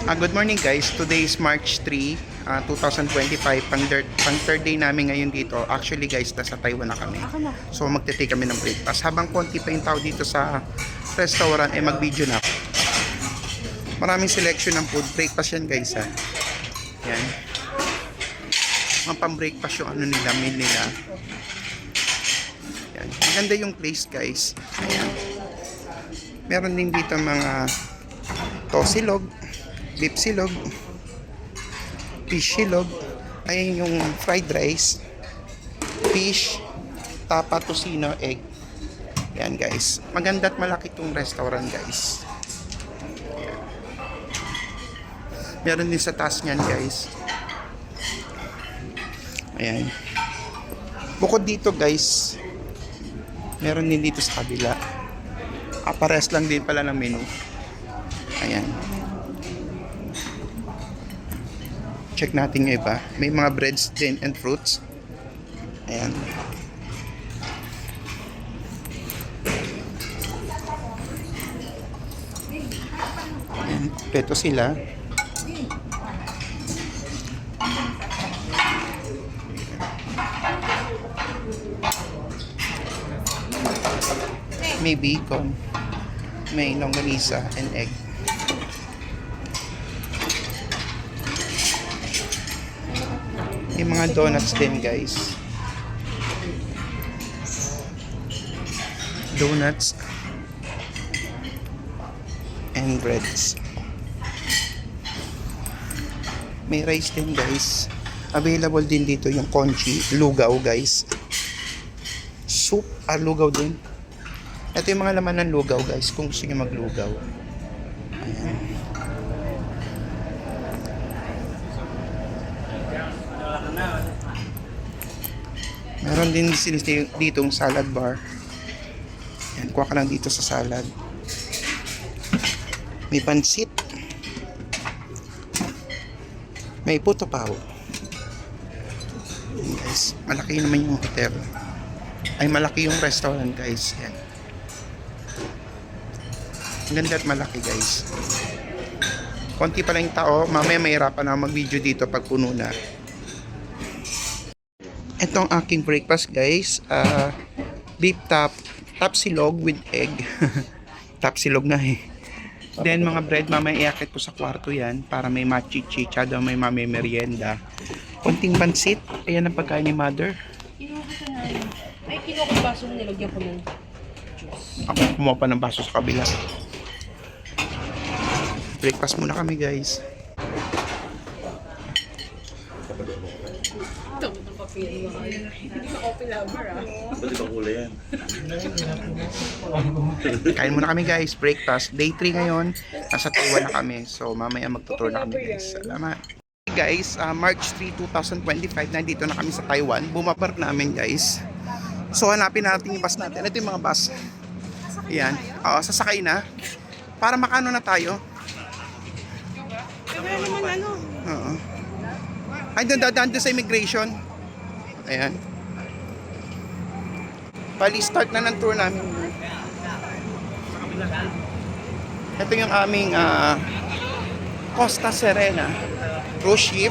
Good morning guys, today is March 3, 2025, pang third day namin ngayon dito. Actually guys, nasa Taiwan na kami. So magte-take kami ng breakfast. Habang konti pa yung tao dito sa restaurant, mag-video na ako. Maraming selection ng food. Breakfast yan guys ha. Yan. Mga pang-breakfast yung ano nila, meal nila. Yan. Maganda yung place guys. Ayan. Meron din dito mga tosilog, beef silog, fish silog, ayun yung fried rice, fish, tapa, tocino, egg. Yan guys. Maganda at malaki itong restaurant guys. Yan. Meron din sa taas niyan guys. Ayan. Bukod dito guys, meron din dito sa kabila. Pares lang din pala ng menu. Ayan. Check natin yung iba. May mga breads din and fruits. Ayan. Ayan. Peto sila. May bacon. May longganisa and egg. Yung mga donuts din guys. Donuts and breads. May rice din guys. Available din dito yung congee, lugaw guys. Soup, lugaw din. Ito yung mga laman ng lugaw guys, kung gusto nyo maglugaw. Ayan. Meron din dito yung salad bar. Ayan, kuha ka lang dito sa salad. May pansit. May puto pao. Ayan guys, malaki naman yung hotel. Ay, malaki yung restaurant guys. Ayan. Ang ganda at malaki guys. Konti pa lang yung tao. Mamaya mahirapan na mag-video dito pag puno na. Ito ang aking breakfast guys. Beef tapsilog with egg. Tapsilog na eh. Then mga bread, mamaya iakit ko sa kwarto yan para may machichicha daw, may merienda. Konting pansit. Ayan ang pagkain ni mother. Ay, kinuha ko baso, nilagyan ko ng juice. Ako kumuha pa ng baso sa kabila. Breakfast muna kami guys. Hindi ka coffee lover Ba't ibang kulay yan? Kain muna kami guys, breakfast. Day 3 ngayon, nasa Taiwan na kami. So mamaya magtutur na kami guys. Salamat. Guys, March 3, 2025, nandito na kami sa Taiwan. Bumapark namin guys. So hanapin natin yung bus natin. Ito yung mga bus. Ayan. Sasakay na. Para makano na tayo. Wala naman ano. Oo. Ay, dadaan doon sa immigration. Ayan. Bali, start na ng tour namin. Ito yung aming Costa Serena cruise ship.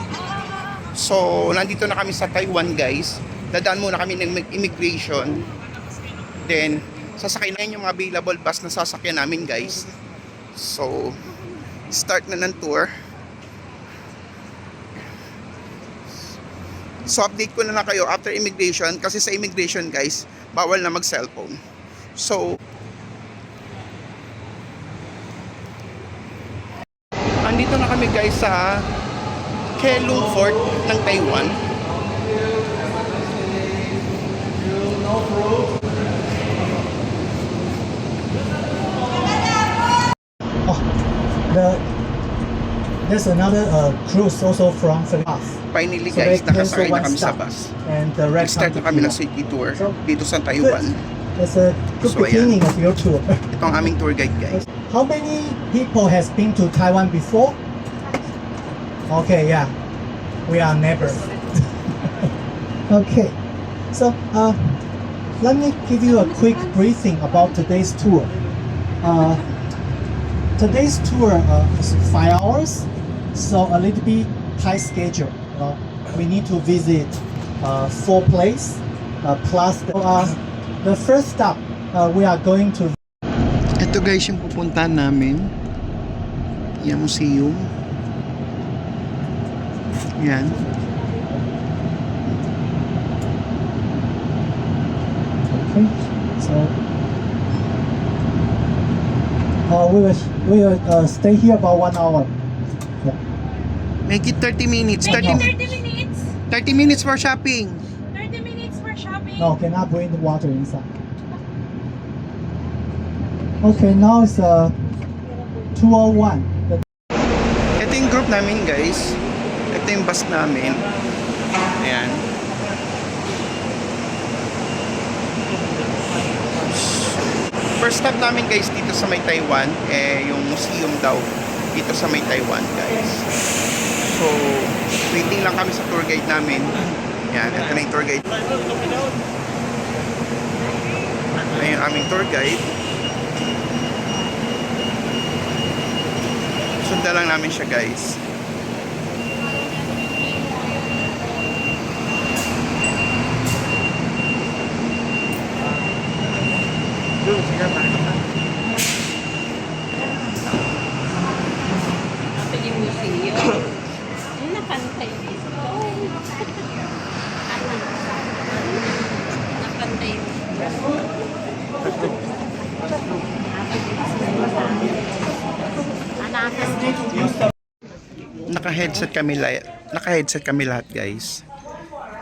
So, nandito na kami sa Taiwan guys. Dadaan muna kami ng immigration. Then, sasakay na yung mga available bus na sasakyan namin guys. So, start na ng tour. So update ko na lang kayo after immigration, kasi sa immigration guys, bawal na mag cellphone. So andito na kami guys sa Keelung Fort ng Taiwan. There's another cruise also from Philippines. Finally So guys, they nakasakay cancel na one kami sa stop. bus. And the rest Start na come to kami ng Pinoy. city tour So, dito sa Taiwan. It's a good So, ayan. beginning of your tour. Ito ang aming tour guide guys. How many people has been to Taiwan before? Okay, yeah. We are neighbors. Okay. So, let me give you a quick briefing about today's tour. Today's tour is 5 hours So a little bit tight schedule. You know, we need to visit 4 places plus the first stop. We are going to. Ito guys yung pupuntahan namin. Yan museum. Yan. Okay. So we will stay here about 1 hour. Yeah. Make it 30 minutes. 30 minutes. 30 minutes for shopping. 30 minutes for shopping. No, cannot bring the water inside. Okay, now it's 2:01. Ito yung group namin guys. Ito yung bus namin. Ayan. First stop namin guys dito sa may Taiwan. Yung museum daw. Dito sa may Taiwan guys. So, waiting lang kami sa tour guide namin. Ayan, ito na yung tour guide. Ayan yung aming tour guide. Sundan lang namin siya guys. Ito yung museum. Napantay dito. Napantay Naka-headset kami lahat guys.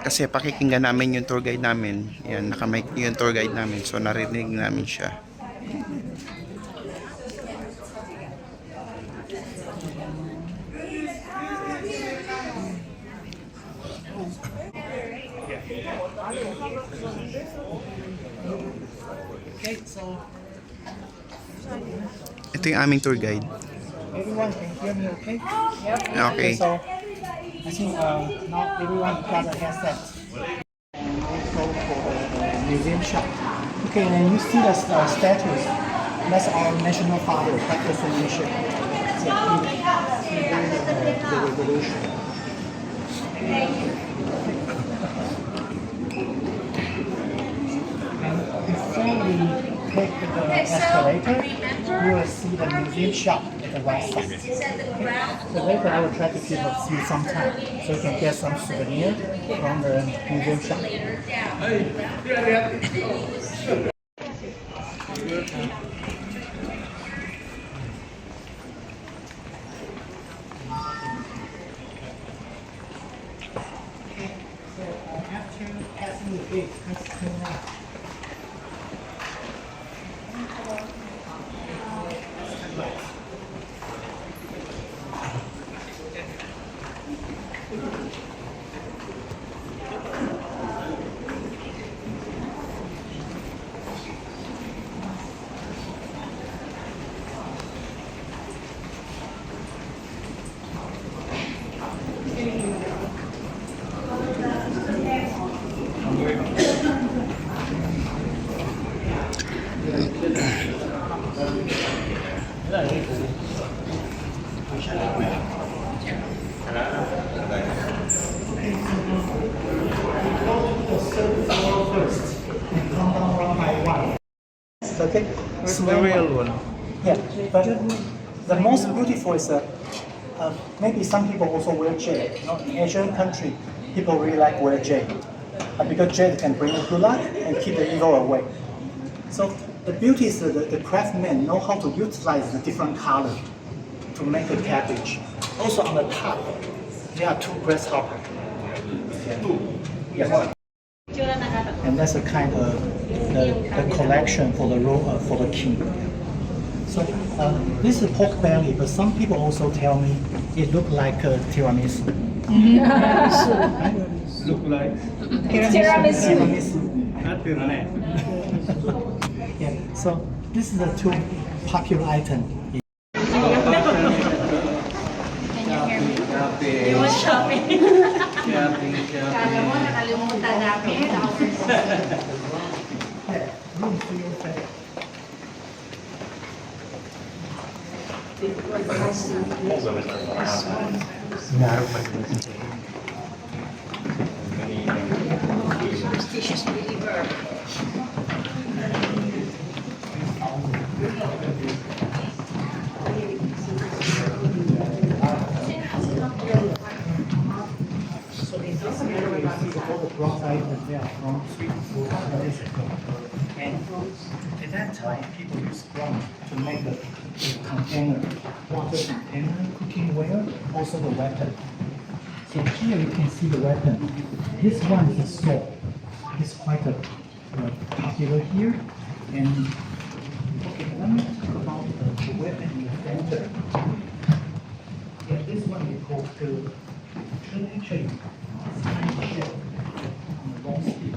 Kasi pakikinggan namin yung tour guide namin. Yan, naka-mic yung tour guide namin. So narinig namin siya. Okay, so Ito yung aming tour guide. everyone can hear me, okay? Okay. So I think now everyone got a headset. And also for the museum shop. Okay, and you see the statues. That's our national father, Dr. Sun Yat-sen. So he led the revolution. And before we take the escalator, we will see the museum shop at the right side. So later I will try to keep some time so you can get some souvenir from the museum shop. After passing the gate, let's clean up. Okay, It's the real one. yeah, but the most beautiful is maybe some people also wear jade. You know, in Asian country, people really like wear jade because jade can bring good luck and keep the evil away. So the beauty is the craftsmen know how to utilize the different color to make a cabbage. Also on the top, there are 2 grasshoppers. Yeah. And that's a kind of the collection for the king. So this is pork belly, but some people also tell me it look like a tiramisu. Look like Tiramisu. tiramisu. Yeah. So this is the 2 popular items. You was shopping. Kala mo, nakalimutan namin. Yeah, room for your bed. So in this area, you see all the bronze items there from 3 to 400 years ago. And at that time, people used bronze to make the container, water container, cookware, also the weapon. So here you can see the weapon. This one is a sword. It's quite popular here. And okay, let me talk about the weapon inventor. Yeah, this one we call the actually it's kind of shell on the long stick.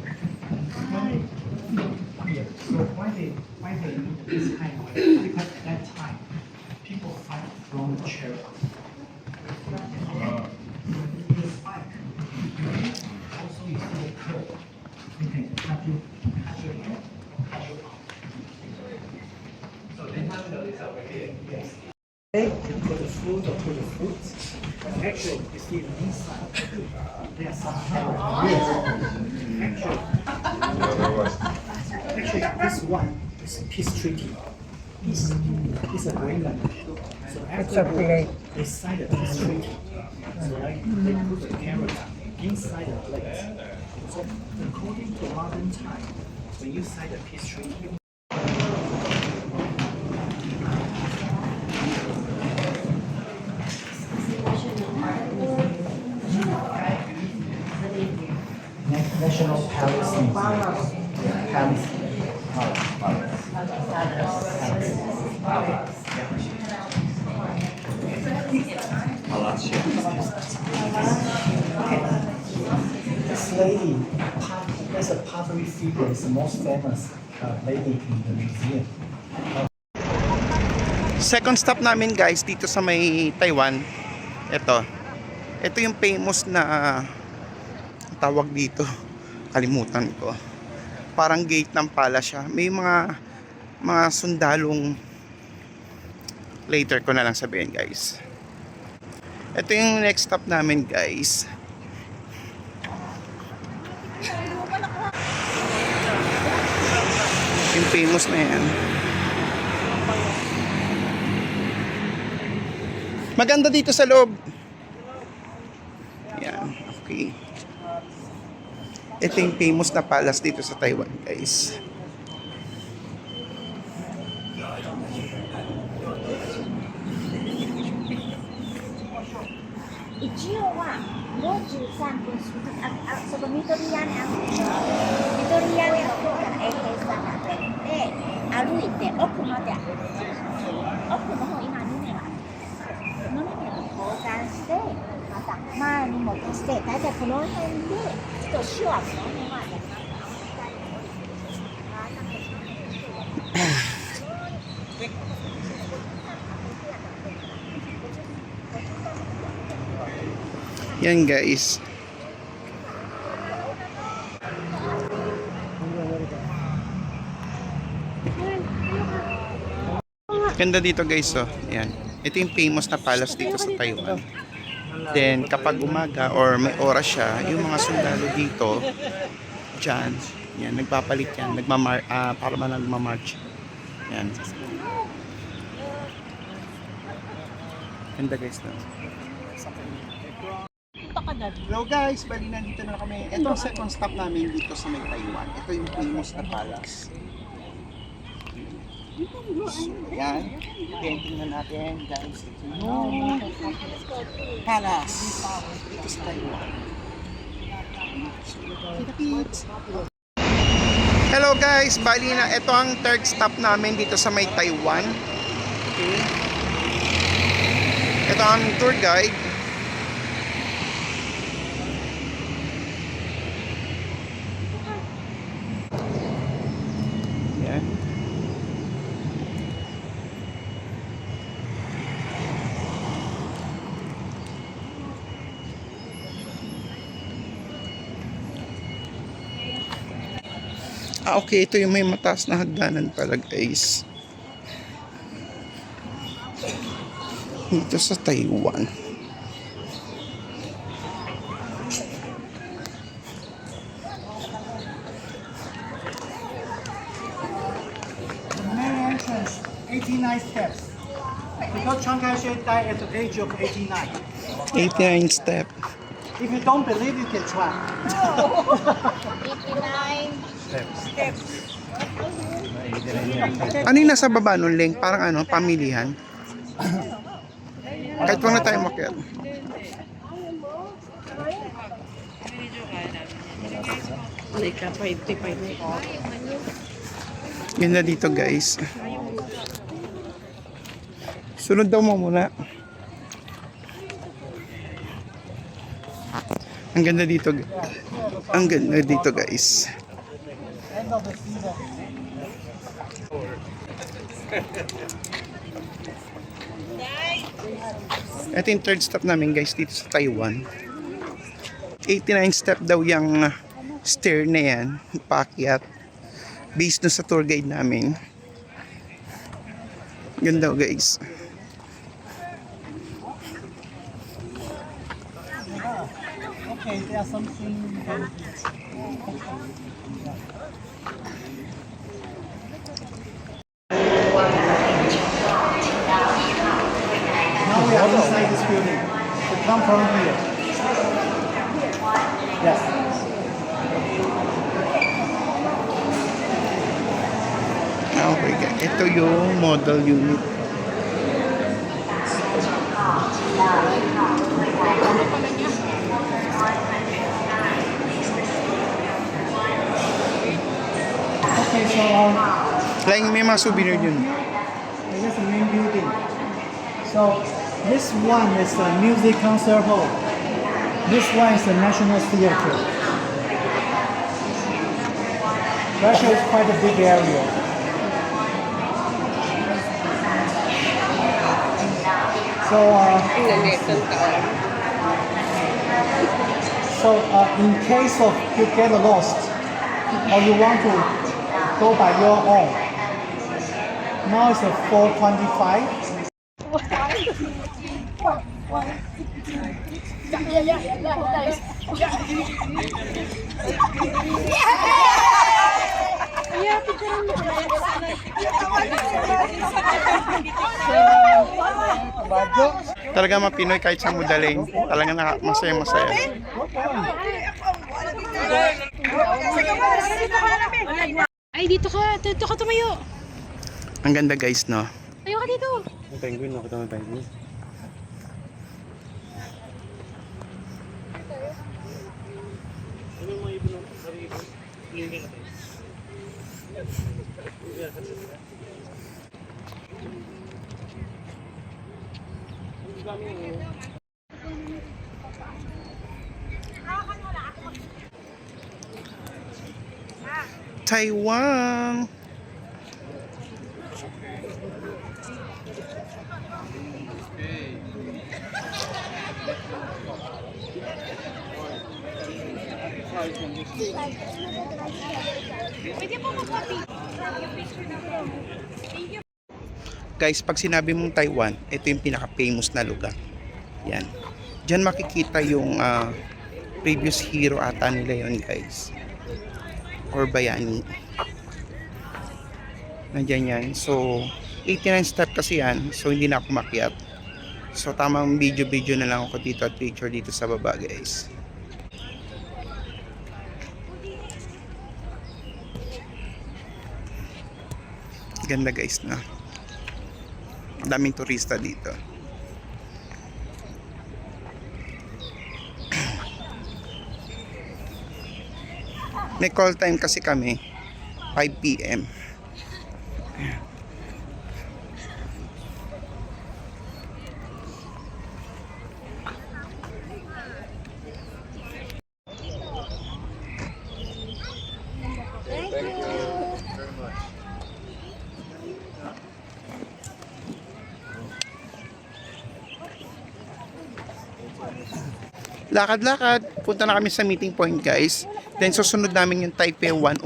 Yeah, so why they need this kind of weapon? Because at that time people fight from the chair. The spike. Also you see the curve. You can cut your head, cut your arm. So then yes. You put the food or put the fruits. Actually, you see the inside. There are some actually, this one is peace treaty. Peace is agreement. So after they sign the peace treaty, so they put the camera inside the plate. So according to modern time, when you sign the peace treaty, National Palace Museum. Palace. This lady, there's a pottery figure, is the most famous lady in the museum. Second stop namin guys dito sa may Taiwan. Ito yung famous na tawag dito, kalimutan ko, parang gate ng palace siya. May mga sundalong, later ko na lang sabihin guys. Ito yung next stop namin guys. Yung famous na yan. Maganda dito sa loob. Yan, okay. Ito yung famous na palace dito sa Taiwan, guys. Yan guys. Ganda dito guys, oh. Yan. Ito yung famous na palace dito sa Taiwan. Then kapag umaga or may oras siya, yung mga sundalo dito dyan, yan, nagpapalit yan, para man nagmamarch. Yan. Ganda guys, no? Hello guys, bali nandito na kami. Ito ang second stop namin dito sa may Taiwan. Ito yung famous na palace. So, yan. Tingnan natin guys. Ito yung palace dito sa Taiwan. Hello guys, bali na ito ang third stop namin dito sa may Taiwan. Okay. Ito ang tour guide. Yan. Okay, ito yung may mataas na hagdanan pala guys. Dito sa Taiwan. The main entrance, 89 steps. Because Chiang Kai-shek died at the age of 89. 89 step. If you don't believe, you can try. 89. Ano yung nasa baba nun, Leng? Parang ano, pamilihan? Kahit wag na tayo makyat. Like, 55 na ito. Ganda dito, guys. Sunod daw mo muna. Ang ganda dito. Ang ganda dito, guys. End of the season. Ito yung third stop namin, guys, dito sa Taiwan. 89 step daw yung stair na yan, paakyat. Based dun sa tour guide namin. Ganda, guys. Okay, there's something. Now we are inside this building. We come from here. Yes. Okay, guys. Ito yung model unit. Okay, so Like, may mga souvenir yun. this is the main building. So this one is the music concert hall. This one is the National Theatre. Russia is quite a big area. So, in case of you get lost or you want to go by your own, now it's a 425. Talaga mapinoy kahit sa modeling. Talaga masaya-masaya. Ay, dito ka. Dito ka tumayo. Ang ganda, guys, no? Tayo ka dito. Ang penguin, nakita mo penguin. Taiwan! Guys, pag sinabi mong Taiwan, ito yung pinaka-famous na lugar. Yan. Diyan makikita yung previous hero ata nila yon, guys. Or bayani. Nandiyan yan. So, 89 step kasi yan. So, hindi na ako makyat. So, tamang video-video na lang ako dito at picture dito sa baba, guys. Ganda, guys, na. Daming turista dito. May call time kasi kami 5 PM. Lakad-lakad, punta na kami sa meeting point, guys. Then susunod namin yung Taipei 101.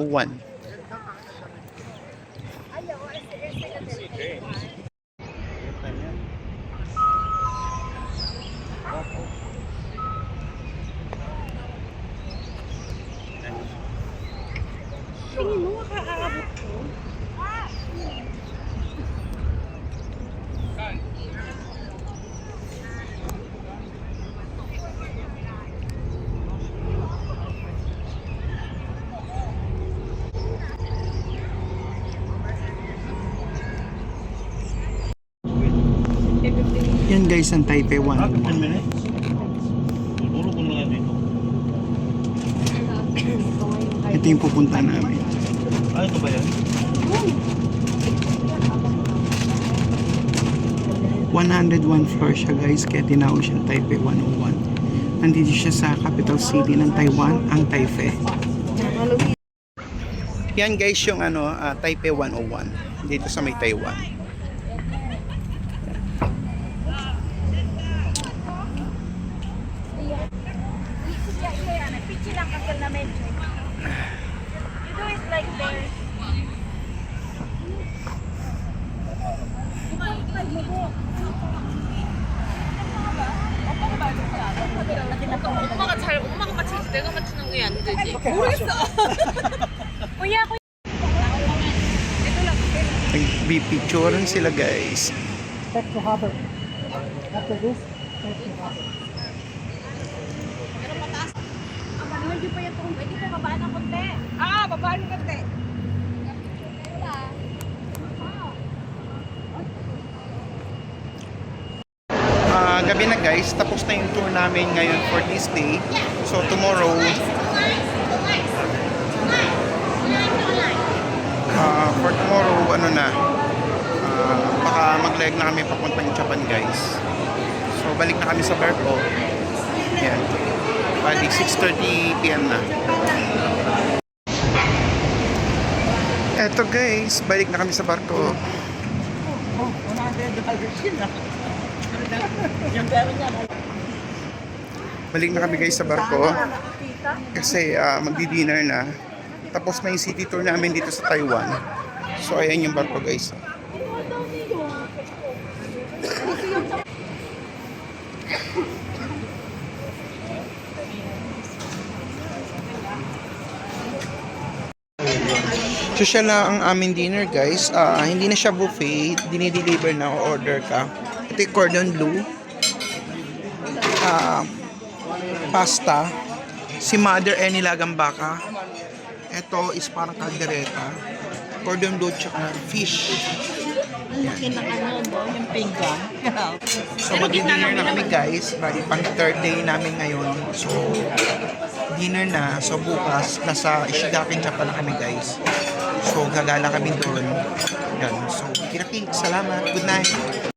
Yan guys, ang Taipei 101. 10 minutes? Siguro kung lang dito. Ito yung pupunta namin. Ah, ito ba yan? 101 floor siya guys, kaya tinawag siyang Taipei 101. Nandito siya sa capital city ng Taiwan, ang Taipei. Yan guys yung Taipei 101 dito sa may Taiwan. You do it like there. 엄마가 맞추지 내가 맞추는 게 안 되지. 모르겠어. Kuya, kuya. Nagpipicturean sila guys. Back to harbor. After this, back to harbor. Hindi pa yan kung pwede ko babaan ng konti. babaan ng konti. Gabi na guys, tapos na yung tour namin ngayon for this day. So tomorrow, for tomorrow, baka mag-leg na kami papuntang Japan guys. So balik na kami sa barko. Yan. Bali 6:30 PM na. Eto guys, balik na kami sa barko. Balik na kami guys sa barko kasi magdi-dinner na. Tapos may city tour namin dito sa Taiwan. So ayan yung barko guys. So siya lang ang aming dinner guys. Hindi na siya buffet, dinideliver na, order ka. Ito yung cordon bleu, pasta, si Mother nilagang baka. Ito is parang kaldereta, cordon bleu tsaka fish. Yung pinggan. So mag-dinner na kami guys, bali pang third day namin ngayon. So dinner na, so bukas nasa Ishigaki, Japan na kami guys. So gagala kami doon. Yan. So, kira-kira, salamat. Good night.